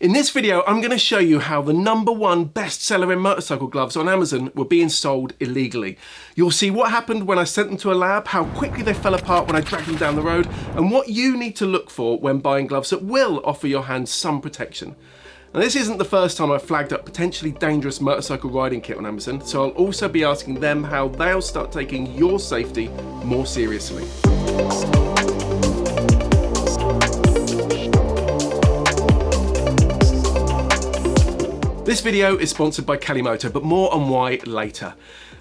In this video, I'm going to show you how the #1 bestseller in motorcycle gloves on Amazon were being sold illegally. You'll see what happened when I sent them to a lab, how quickly they fell apart when I dragged them down the road, and what you need to look for when buying gloves that will offer your hands some protection. Now, this isn't the first time I've flagged up potentially dangerous motorcycle riding kit on Amazon, so I'll also be asking them how they'll start taking your safety more seriously. This video is sponsored by Calimoto, but more on why later.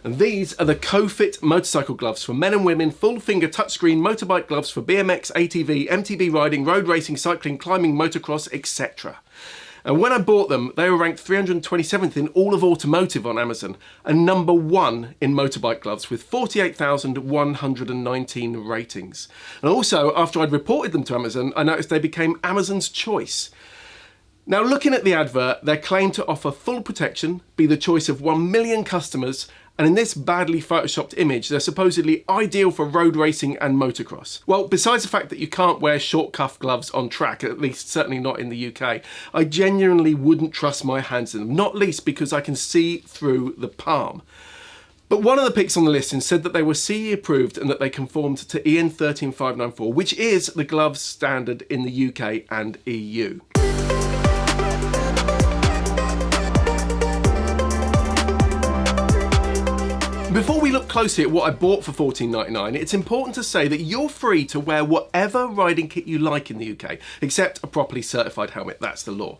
And these are the Cofit motorcycle gloves for men and women, full finger touchscreen motorbike gloves for BMX, ATV, MTB riding, road racing, cycling, climbing, motocross, etc. And when I bought them, they were ranked 327th in all of automotive on Amazon and #1 in motorbike gloves with 48,119 ratings. And also, after I'd reported them to Amazon, I noticed they became Amazon's choice. Now, looking at the advert, they're claimed to offer full protection, be the choice of 1 million customers, and in this badly photoshopped image, they're supposedly ideal for road racing and motocross. Well, besides the fact that you can't wear short cuff gloves on track, at least certainly not in the UK, I genuinely wouldn't trust my hands in them, not least because I can see through the palm. But one of the pics on the listing said that they were CE approved and that they conformed to EN 13594, which is the gloves standard in the UK and EU. Before we look closely at what I bought for $14.99, it's important to say that you're free to wear whatever riding kit you like in the UK, except a properly certified helmet. That's the law.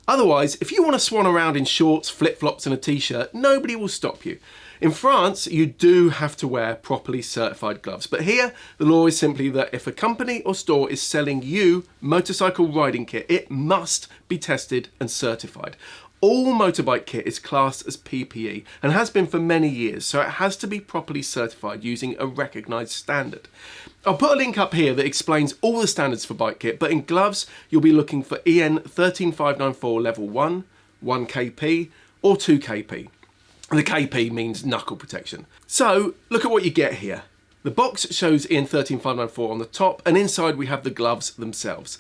Otherwise, if you want to swan around in shorts, flip-flops and a t-shirt, nobody will stop you. In France, you do have to wear properly certified gloves, but here the law is simply that if a company or store is selling you motorcycle riding kit, it must be tested and certified. All motorbike kit is classed as PPE and has been for many years, so it has to be properly certified using a recognised standard. I'll put a link up here that explains all the standards for bike kit, but in gloves you'll be looking for EN 13594 level 1, 1 kp or 2 kp. The kp means knuckle protection. So look at what you get here. The box shows EN 13594 on the top, and inside we have the gloves themselves.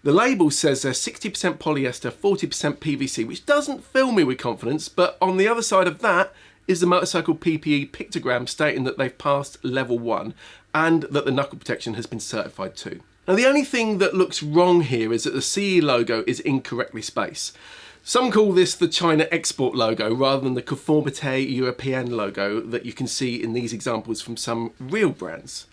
The label says they're 60% polyester, 40% PVC, which doesn't fill me with confidence, but on the other side of that is the motorcycle PPE pictogram stating that they've passed level 1 and that the knuckle protection has been certified too. Now, the only thing that looks wrong here is that the CE logo is incorrectly spaced. Some call this the China export logo rather than the Conformité Européenne logo that you can see in these examples from some real brands.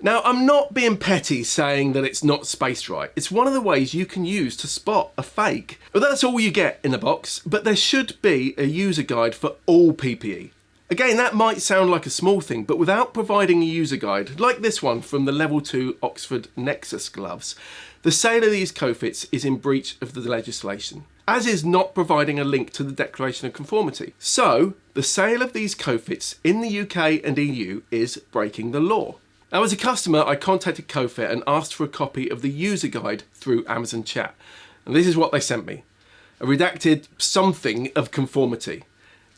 Now, I'm not being petty saying that it's not spaced right. It's one of the ways you can use to spot a fake. Well, that's all you get in the box, but there should be a user guide for all PPE. Again, that might sound like a small thing, but without providing a user guide, like this one from the Level 2 Oxford Nexus gloves, the sale of these Cofits is in breach of the legislation, as is not providing a link to the Declaration of Conformity. So, the sale of these Cofits in the UK and EU is breaking the law. Now, as a customer, I contacted Cofit and asked for a copy of the user guide through Amazon Chat. And this is what they sent me. A redacted something of conformity.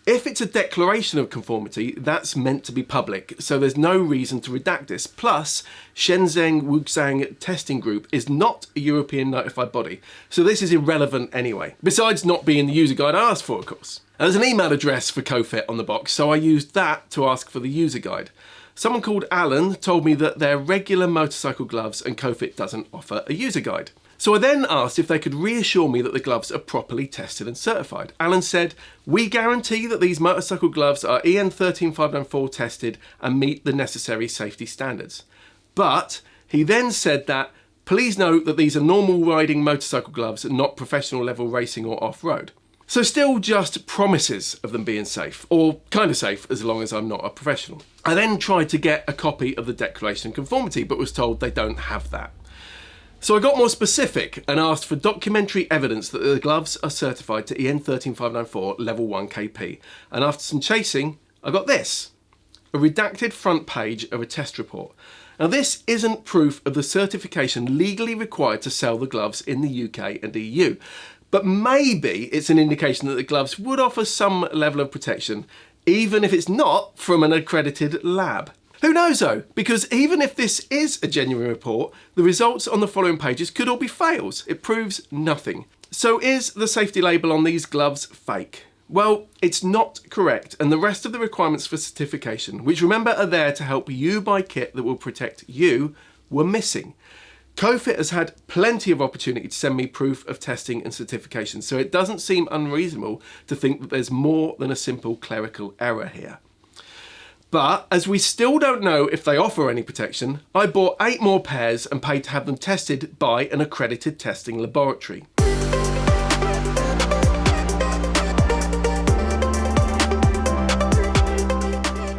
If it's a declaration of conformity, that's meant to be public, so there's no reason to redact this. Plus, Shenzhen Wuxang Testing Group is not a European notified body, so this is irrelevant anyway. Besides not being the user guide I asked for, of course. Now, there's an email address for Cofit on the box, so I used that to ask for the user guide. Someone called Alan told me that they're regular motorcycle gloves and Cofit doesn't offer a user guide. So I then asked if they could reassure me that the gloves are properly tested and certified. Alan said, "We guarantee that these motorcycle gloves are EN 13594 tested and meet the necessary safety standards." But he then said that, "Please note that these are normal riding motorcycle gloves and not professional level racing or off-road." So still just promises of them being safe, or kind of safe as long as I'm not a professional. I then tried to get a copy of the Declaration of Conformity, but was told they don't have that. So I got more specific and asked for documentary evidence that the gloves are certified to EN 13594 level 1 kp. And after some chasing, I got this, a redacted front page of a test report. Now, this isn't proof of the certification legally required to sell the gloves in the UK and EU. But maybe it's an indication that the gloves would offer some level of protection, even if it's not from an accredited lab. Who knows though, because even if this is a genuine report, the results on the following pages could all be fails. It proves nothing. So is the safety label on these gloves fake? Well, it's not correct, and the rest of the requirements for certification, which remember are there to help you buy kit that will protect you, were missing. Cofit has had plenty of opportunity to send me proof of testing and certification, so it doesn't seem unreasonable to think that there's more than a simple clerical error here. But as we still don't know if they offer any protection, I bought 8 more pairs and paid to have them tested by an accredited testing laboratory.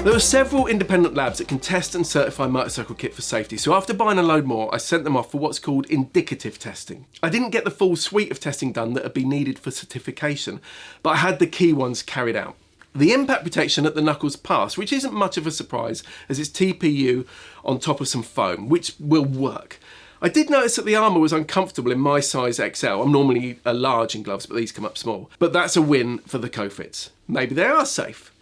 There are several independent labs that can test and certify motorcycle kit for safety, so after buying a load more, I sent them off for what's called indicative testing. I didn't get the full suite of testing done that would be needed for certification, but I had the key ones carried out. The impact protection at the knuckles passed, which isn't much of a surprise as it's TPU on top of some foam, which will work. I did notice that the armour was uncomfortable in my size XL. I'm normally a large in gloves, but these come up small. But that's a win for the Cofits. Maybe they are safe.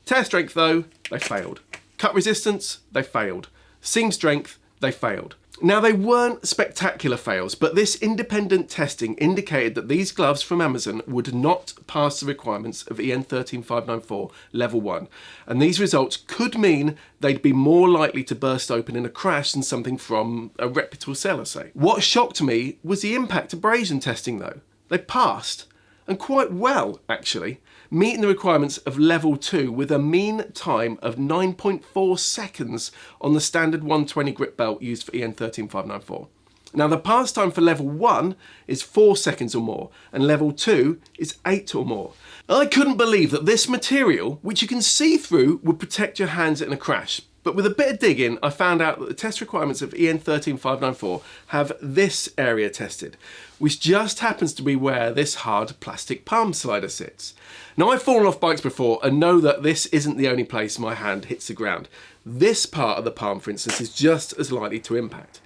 Tear strength though, they failed. Cut resistance, they failed. Seam strength, they failed. Now they weren't spectacular fails, but this independent testing indicated that these gloves from Amazon would not pass the requirements of EN 13594 level 1. And these results could mean they'd be more likely to burst open in a crash than something from a reputable seller, say. What shocked me was the impact abrasion testing though. They passed, and quite well actually, meeting the requirements of level 2 with a mean time of 9.4 seconds on the standard 120 grip belt used for EN 13594. Now the pass time for level 1 is 4 seconds or more, and level 2 is 8 or more. I couldn't believe that this material, which you can see through, would protect your hands in a crash. But with a bit of digging, I found out that the test requirements of EN 13594 have this area tested, which just happens to be where this hard plastic palm slider sits. Now I've fallen off bikes before and know that this isn't the only place my hand hits the ground. This part of the palm, for instance, is just as likely to impact.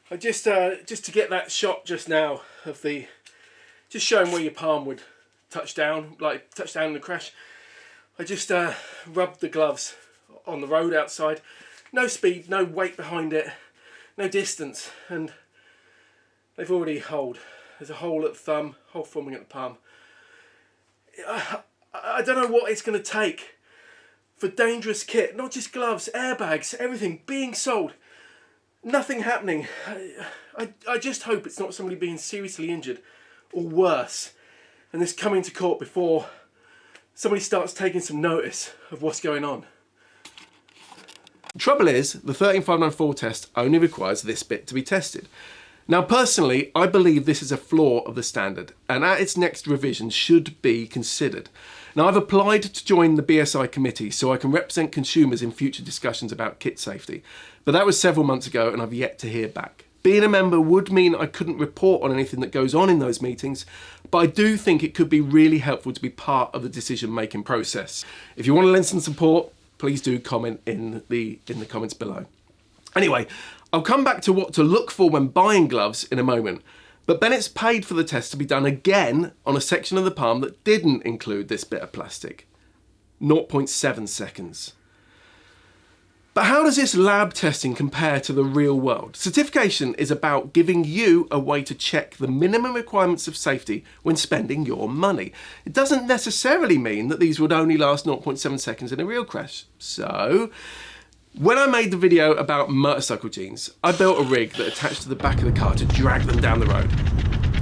I just to get that shot just now of the, just showing where your palm would touch down, like touch down in the crash, I just rubbed the gloves on the road outside. No speed, no weight behind it, no distance, and they've already holed. There's a hole at the thumb, hole forming at the palm. I don't know what it's going to take for dangerous kit, not just gloves, airbags, everything being sold, nothing happening. I just hope it's not somebody being seriously injured or worse, and this coming to court before somebody starts taking some notice of what's going on. The trouble is, the 13594 test only requires this bit to be tested. Now personally, I believe this is a flaw of the standard, and at its next revision should be considered. Now I've applied to join the BSI committee so I can represent consumers in future discussions about kit safety, but that was several months ago and I've yet to hear back. Being a member would mean I couldn't report on anything that goes on in those meetings, but I do think it could be really helpful to be part of the decision-making process. If you want to lend some support, please do comment in the comments below. Anyway, I'll come back to what to look for when buying gloves in a moment, but Bennett's paid for the test to be done again on a section of the palm that didn't include this bit of plastic. 0.7 seconds. But how does this lab testing compare to the real world? Certification is about giving you a way to check the minimum requirements of safety when spending your money. It doesn't necessarily mean that these would only last 0.7 seconds in a real crash. So, when I made the video about motorcycle jeans, I built a rig that attached to the back of the car to drag them down the road.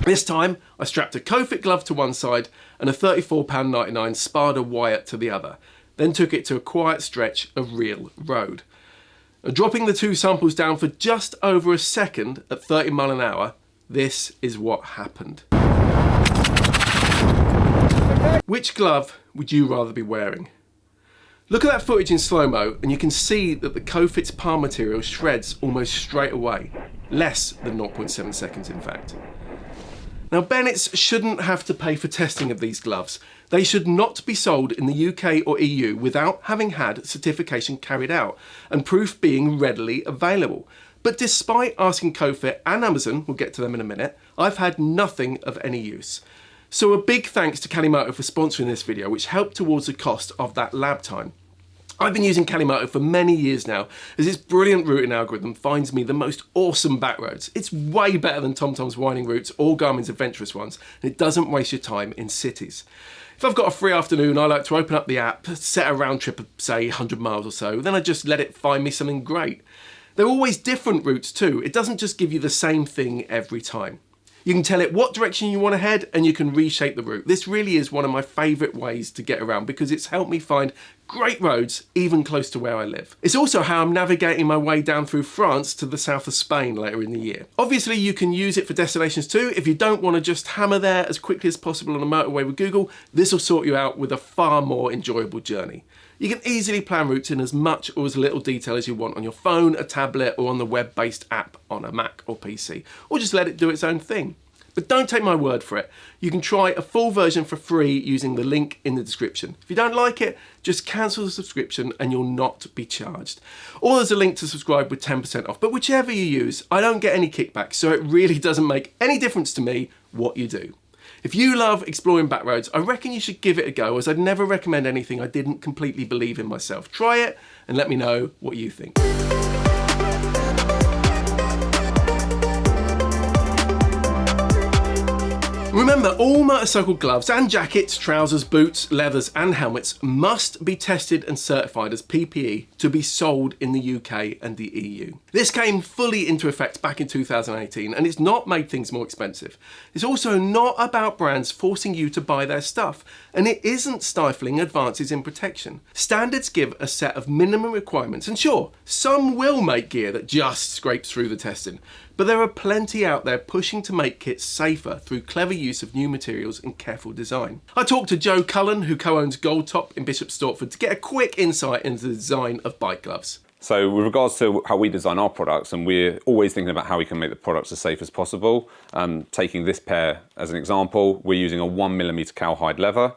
This time, I strapped a Cofit glove to one side and a £34.99 Spada wire to the other, then took it to a quiet stretch of real road. Dropping the two samples down for just over a second at 30 miles an hour, this is what happened. Which glove would you rather be wearing? Look at that footage in slow-mo and you can see that the Cofit's palm material shreds almost straight away. Less than 0.7 seconds in fact. Now Bennett's shouldn't have to pay for testing of these gloves. They should not be sold in the UK or EU without having had certification carried out and proof being readily available. But despite asking Cofit and Amazon, we'll get to them in a minute, I've had nothing of any use. So a big thanks to Calimoto for sponsoring this video, which helped towards the cost of that lab time. I've been using Calimoto for many years now, as its brilliant routing algorithm finds me the most awesome back roads. It's way better than TomTom's winding routes or Garmin's adventurous ones, and it doesn't waste your time in cities. If I've got a free afternoon, I like to open up the app, set a round trip of say 100 miles or so, then I just let it find me something great. They're always different routes too. It doesn't just give you the same thing every time. You can tell it what direction you want to head and you can reshape the route. This really is one of my favourite ways to get around because it's helped me find great roads even close to where I live. It's also how I'm navigating my way down through France to the south of Spain later in the year. Obviously you can use it for destinations too. If you don't want to just hammer there as quickly as possible on a motorway with Google, this will sort you out with a far more enjoyable journey. You can easily plan routes in as much or as little detail as you want on your phone, a tablet, or on the web-based app on a Mac or PC, or just let it do its own thing. But don't take my word for it. You can try a full version for free using the link in the description. If you don't like it, just cancel the subscription and you'll not be charged. Or there's a link to subscribe with 10% off, but whichever you use, I don't get any kickback, so it really doesn't make any difference to me what you do. If you love exploring backroads, I reckon you should give it a go, as I'd never recommend anything I didn't completely believe in myself. Try it and let me know what you think. Remember, all motorcycle gloves and jackets, trousers, boots, leathers and helmets must be tested and certified as PPE to be sold in the UK and the EU. This came fully into effect back in 2018 and it's not made things more expensive. It's also not about brands forcing you to buy their stuff, and it isn't stifling advances in protection. Standards give a set of minimum requirements, and sure, some will make gear that just scrapes through the testing, but there are plenty out there pushing to make kits safer through clever use of new materials and careful design. I talked to Joe Cullen, who co-owns Gold Top in Bishop Stortford, to get a quick insight into the design of bike gloves. So with regards to how we design our products, and we're always thinking about how we can make the products as safe as possible. Taking this pair as an example, we're using a 1mm cowhide leather.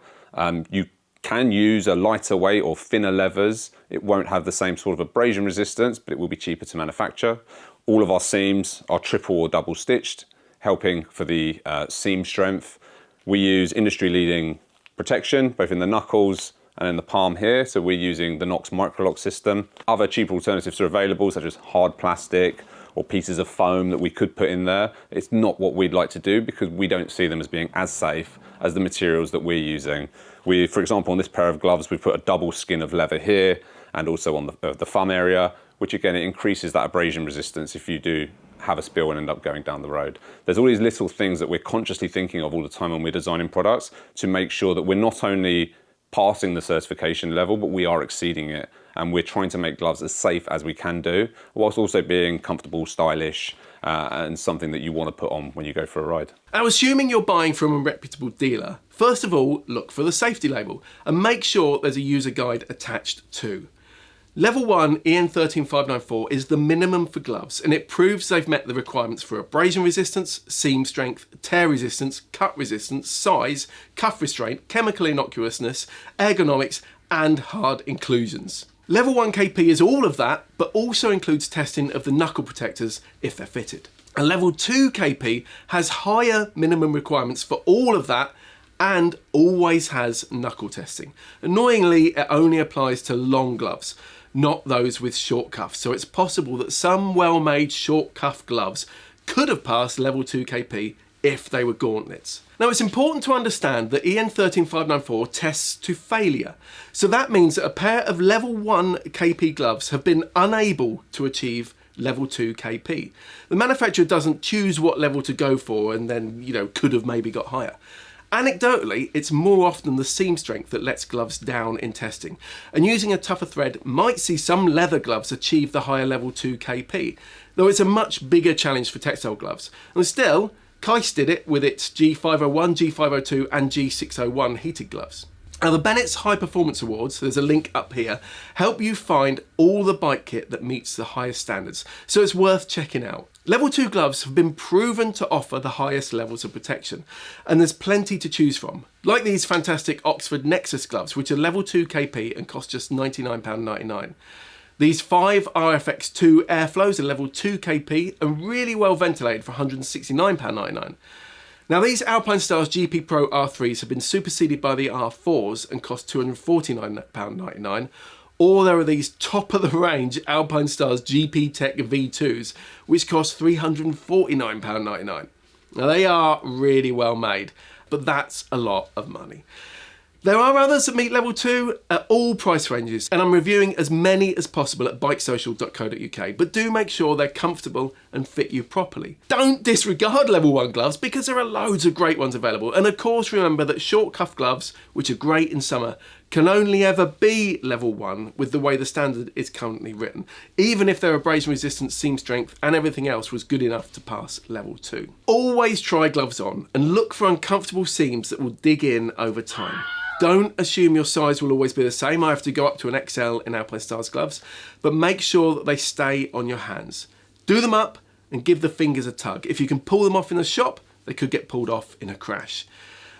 You can use a lighter weight or thinner leathers. It won't have the same sort of abrasion resistance, but it will be cheaper to manufacture. All of our seams are triple or double stitched, helping for the seam strength. We use industry-leading protection, both in the knuckles and in the palm here. So we're using the Knox Microlock system. Other cheaper alternatives are available, such as hard plastic or pieces of foam that we could put in there. It's not what we'd like to do because we don't see them as being as safe as the materials that we're using. For example, on this pair of gloves, we've put a double skin of leather here and also on the thumb area, which again, it increases that abrasion resistance if you do have a spill and end up going down the road. There's all these little things that we're consciously thinking of all the time when we're designing products to make sure that we're not only passing the certification level, but we are exceeding it. And we're trying to make gloves as safe as we can do, whilst also being comfortable, stylish, and something that you want to put on when you go for a ride. Now, assuming you're buying from a reputable dealer, first of all, look for the safety label and make sure there's a user guide attached too. Level 1 EN 13594 is the minimum for gloves, and it proves they've met the requirements for abrasion resistance, seam strength, tear resistance, cut resistance, size, cuff restraint, chemical innocuousness, ergonomics, and hard inclusions. Level 1 KP is all of that, but also includes testing of the knuckle protectors if they're fitted. And Level 2 KP has higher minimum requirements for all of that and always has knuckle testing. Annoyingly, it only applies to long gloves, not those with short cuffs. So it's possible that some well-made short cuff gloves could have passed Level 2 KP if they were gauntlets. Now, it's important to understand that EN 13594 tests to failure. So that means that a pair of Level 1 KP gloves have been unable to achieve Level 2 KP. The manufacturer doesn't choose what level to go for and then, could have maybe got higher. Anecdotally, it's more often the seam strength that lets gloves down in testing, and using a tougher thread might see some leather gloves achieve the higher Level 2 KP, though it's a much bigger challenge for textile gloves. And still, Keiss did it with its G501, G502 and G601 heated gloves. Now, the Bennett's High Performance Awards, there's a link up here, help you find all the bike kit that meets the highest standards, so it's worth checking out. Level 2 gloves have been proven to offer the highest levels of protection, and there's plenty to choose from. Like these fantastic Oxford Nexus gloves, which are Level 2 KP and cost just £99.99. These 5 RFX2 Airflows are Level 2 KP and really well ventilated for £169.99. Now, these Alpine Stars GP Pro R3s have been superseded by the R4s and cost £249.99. Or there are these top-of-the-range Alpine Stars GP Tech V2s, which cost £349.99. Now, they are really well made, but that's a lot of money. There are others that meet level 2 at all price ranges, and I'm reviewing as many as possible at bikesocial.co.uk, but do make sure they're comfortable and fit you properly. Don't disregard level 1 gloves, because there are loads of great ones available, and of course remember that short cuff gloves, which are great in summer, can only ever be level 1 with the way the standard is currently written, even if their abrasion resistance, seam strength and everything else was good enough to pass level 2. Always try gloves on and look for uncomfortable seams that will dig in over time. Don't assume your size will always be the same. I have to go up to an XL in Alpine Stars gloves, but make sure that they stay on your hands. Do them up and give the fingers a tug. If you can pull them off in the shop, they could get pulled off in a crash.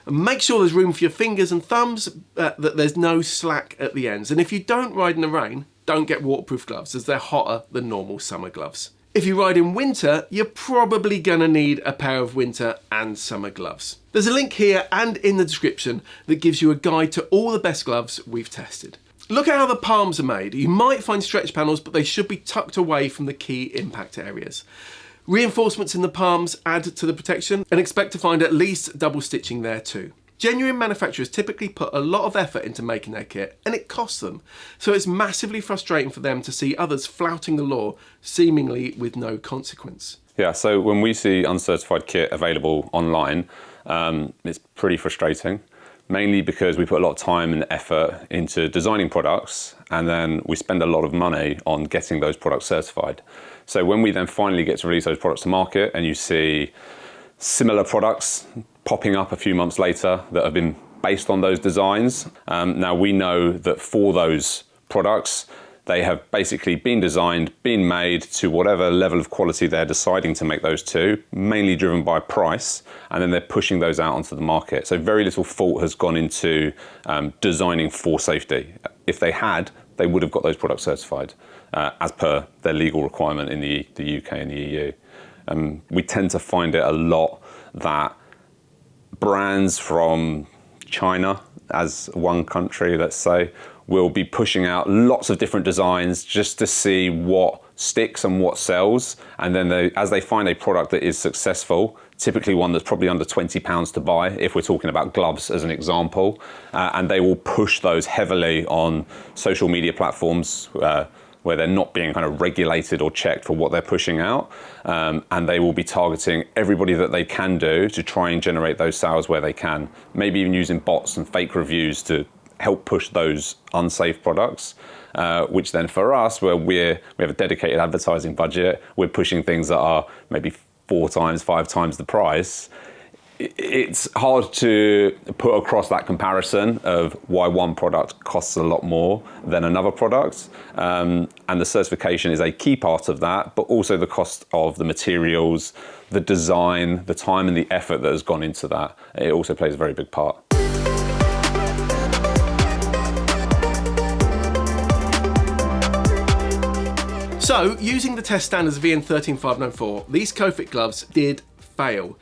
And make sure there's room for your fingers and thumbs, that there's no slack at the ends. And if you don't ride in the rain, don't get waterproof gloves, as they're hotter than normal summer gloves. If you ride in winter, you're probably gonna need a pair of winter and summer gloves. There's a link here and in the description that gives you a guide to all the best gloves we've tested. Look at how the palms are made. You might find stretch panels, but they should be tucked away from the key impact areas. Reinforcements in the palms add to the protection, and expect to find at least double stitching there too. Genuine manufacturers typically put a lot of effort into making their kit, and it costs them. So it's massively frustrating for them to see others flouting the law, seemingly with no consequence. Yeah, so when we see uncertified kit available online, it's pretty frustrating, mainly because we put a lot of time and effort into designing products, and then we spend a lot of money on getting those products certified. So when we then finally get to release those products to market, and you see similar products popping up a few months later that have been based on those designs. Now we know that for those products, they have basically been designed, been made to whatever level of quality they're deciding to make those to, mainly driven by price, and then they're pushing those out onto the market. So very little thought has gone into designing for safety. If they had, they would have got those products certified as per their legal requirement in the UK and the EU. We tend to find it a lot that brands from China, as one country, let's say, will be pushing out lots of different designs just to see what sticks and what sells. And then as they find a product that is successful, typically one that's probably under £20 to buy, if we're talking about gloves as an example, and they will push those heavily on social media platforms where they're not being kind of regulated or checked for what they're pushing out. And they will be targeting everybody that they can do to try and generate those sales where they can. Maybe even using bots and fake reviews to help push those unsafe products, which then for us, where we have a dedicated advertising budget, we're pushing things that are maybe 4 times, 5 times the price. It's hard to put across that comparison of why one product costs a lot more than another product. And the certification is a key part of that, but also the cost of the materials, the design, the time and the effort that has gone into that. It also plays a very big part. So, using the test standards VN 13594, these Cofit gloves did fail.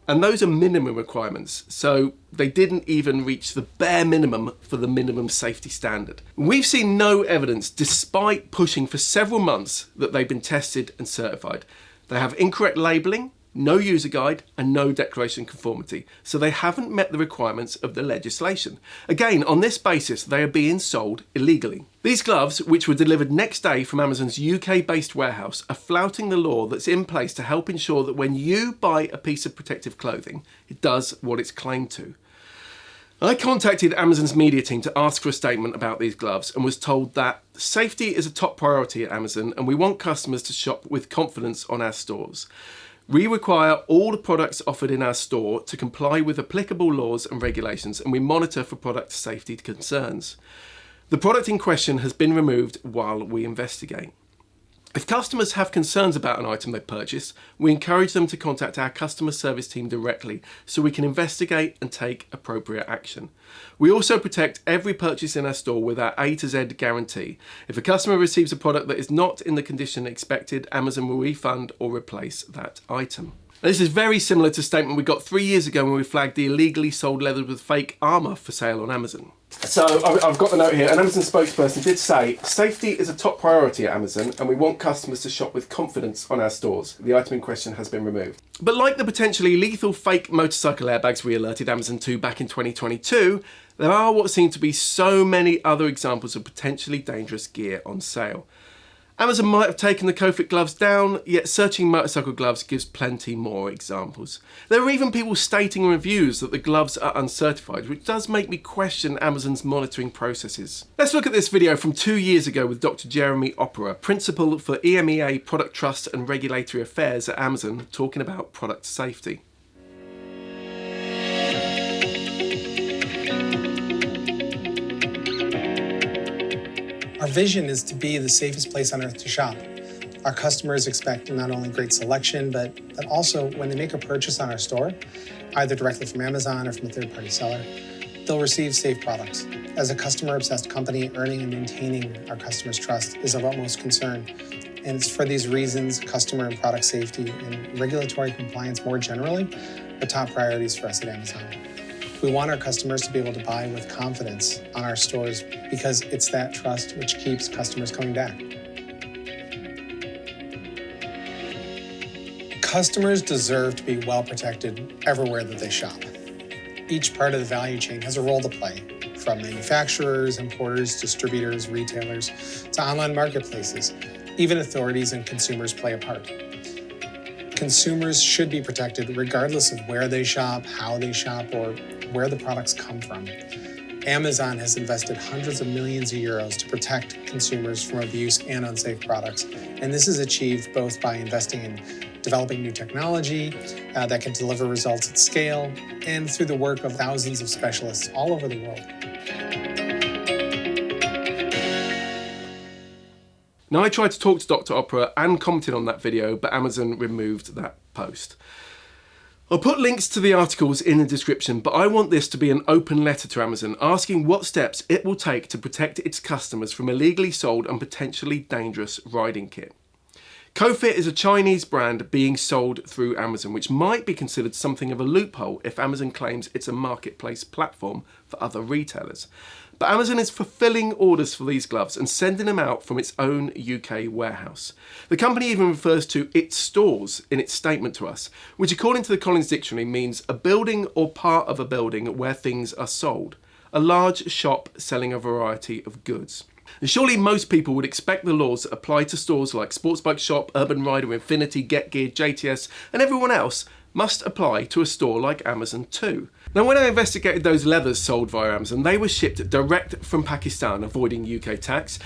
And those are minimum requirements, so they didn't even reach the bare minimum for the minimum safety standard. We've seen no evidence, despite pushing for several months, that they've been tested and certified. They have incorrect labelling, no user guide, and no declaration conformity, so they haven't met the requirements of the legislation. Again, on this basis, they are being sold illegally. These gloves, which were delivered next day from Amazon's UK-based warehouse, are flouting the law that's in place to help ensure that when you buy a piece of protective clothing, it does what it's claimed to. I contacted Amazon's media team to ask for a statement about these gloves and was told that safety is a top priority at Amazon and we want customers to shop with confidence on our stores. We require all the products offered in our store to comply with applicable laws and regulations, and we monitor for product safety concerns. The product in question has been removed while we investigate. If customers have concerns about an item they purchased, we encourage them to contact our customer service team directly so we can investigate and take appropriate action. We also protect every purchase in our store with our A to Z guarantee. If a customer receives a product that is not in the condition expected, Amazon will refund or replace that item. This is very similar to a statement we got 3 years ago when we flagged the illegally sold leather with fake armour for sale on Amazon. So I've got the note here. An Amazon spokesperson did say, safety is a top priority at Amazon and we want customers to shop with confidence on our stores. The item in question has been removed. But like the potentially lethal fake motorcycle airbags we alerted Amazon to back in 2022, there are what seem to be so many other examples of potentially dangerous gear on sale. Amazon might have taken the Cofit gloves down, yet searching motorcycle gloves gives plenty more examples. There are even people stating in reviews that the gloves are uncertified, which does make me question Amazon's monitoring processes. Let's look at this video from 2 years ago with Dr. Jeremy Opera, Principal for EMEA Product Trust and Regulatory Affairs at Amazon, talking about product safety. Our vision is to be the safest place on earth to shop. Our customers expect not only great selection, but also when they make a purchase on our store, either directly from Amazon or from a third-party seller, they'll receive safe products. As a customer-obsessed company, earning and maintaining our customers' trust is of utmost concern. And it's for these reasons, customer and product safety and regulatory compliance more generally are top priorities for us at Amazon. We want our customers to be able to buy with confidence on our stores because it's that trust which keeps customers coming back. Customers deserve to be well protected everywhere that they shop. Each part of the value chain has a role to play, from manufacturers, importers, distributors, retailers, to online marketplaces. Even authorities and consumers play a part. Consumers should be protected regardless of where they shop, how they shop, or where the products come from. Amazon has invested hundreds of millions of euros to protect consumers from abuse and unsafe products. And this is achieved both by investing in developing new technology that can deliver results at scale and through the work of thousands of specialists all over the world. Now, I tried to talk to Dr. Opera and commented on that video, but Amazon removed that post. I'll put links to the articles in the description, but I want this to be an open letter to Amazon asking what steps it will take to protect its customers from illegally sold and potentially dangerous riding kit. Cofit is a Chinese brand being sold through Amazon, which might be considered something of a loophole if Amazon claims it's a marketplace platform for other retailers. But Amazon is fulfilling orders for these gloves and sending them out from its own UK warehouse. The company even refers to its stores in its statement to us, which according to the Collins Dictionary means a building or part of a building where things are sold. A large shop selling a variety of goods. And surely most people would expect the laws that apply to stores like Sports Bike Shop, Urban Rider, Infinity, Get Gear, JTS and everyone else must apply to a store like Amazon too. Now, when I investigated those leathers sold via Amazon, they were shipped direct from Pakistan, avoiding UK tax.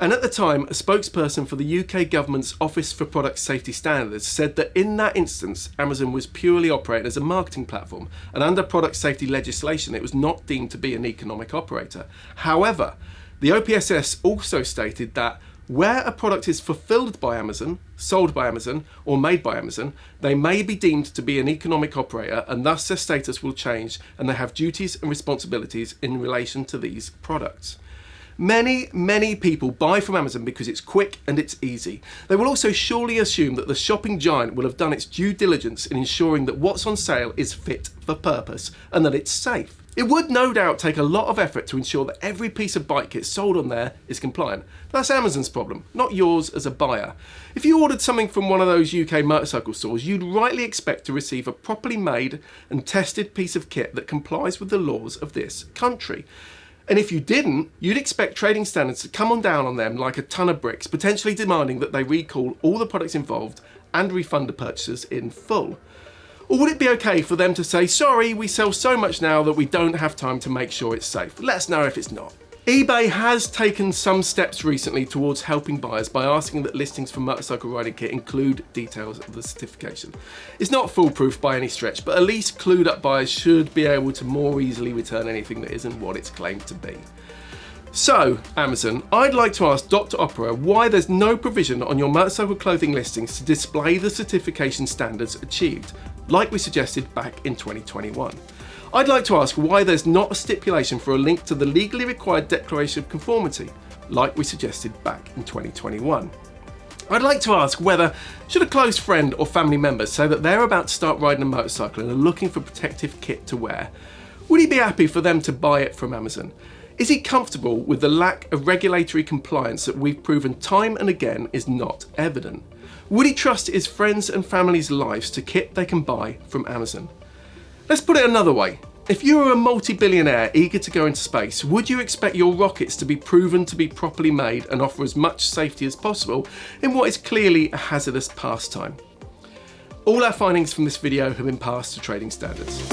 And at the time, a spokesperson for the UK government's Office for Product Safety Standards said that in that instance, Amazon was purely operated as a marketing platform, and under product safety legislation, it was not deemed to be an economic operator. However, the OPSS also stated that where a product is fulfilled by Amazon, sold by Amazon, or made by Amazon, they may be deemed to be an economic operator and thus their status will change and they have duties and responsibilities in relation to these products. Many people buy from Amazon because it's quick and it's easy. They will also surely assume that the shopping giant will have done its due diligence in ensuring that what's on sale is fit for purpose and that it's safe. It would no doubt take a lot of effort to ensure that every piece of bike kit sold on there is compliant. That's Amazon's problem, not yours as a buyer. If you ordered something from one of those UK motorcycle stores, you'd rightly expect to receive a properly made and tested piece of kit that complies with the laws of this country. And if you didn't, you'd expect trading standards to come on down on them like a ton of bricks, potentially demanding that they recall all the products involved and refund the purchasers in full. Or would it be okay for them to say, sorry, we sell so much now that we don't have time to make sure it's safe. Let us know if it's not. eBay has taken some steps recently towards helping buyers by asking that listings for motorcycle riding kit include details of the certification. It's not foolproof by any stretch, but at least clued up buyers should be able to more easily return anything that isn't what it's claimed to be. So, Amazon, I'd like to ask Dr. Opera why there's no provision on your motorcycle clothing listings to display the certification standards achieved, like we suggested back in 2021. I'd like to ask why there's not a stipulation for a link to the legally required declaration of conformity, like we suggested back in 2021. I'd like to ask whether, should a close friend or family member say that they're about to start riding a motorcycle and are looking for protective kit to wear, would he be happy for them to buy it from Amazon? Is he comfortable with the lack of regulatory compliance that we've proven time and again is not evident? Would he trust his friends and family's lives to kit they can buy from Amazon? Let's put it another way. If you were a multi-billionaire eager to go into space, would you expect your rockets to be proven to be properly made and offer as much safety as possible in what is clearly a hazardous pastime? All our findings from this video have been passed to trading standards.